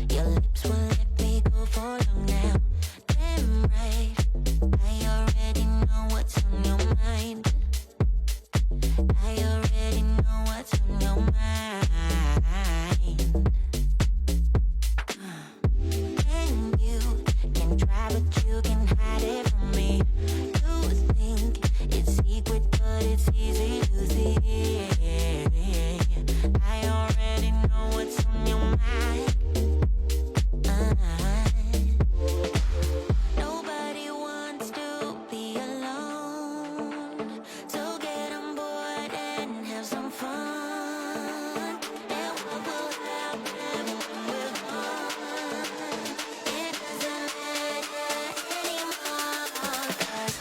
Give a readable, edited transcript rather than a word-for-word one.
Your lips won't let me go for long now. Damn right, I already know what's on your mind. I already know what's on your mind. And you can try, but you can hide it from me. You think it's secret, but it's easy to see. I already know what's on your mind. Nobody wants to be alone, so get on board and have some fun. And what will happen when we're gone? It doesn't matter anymore, 'cause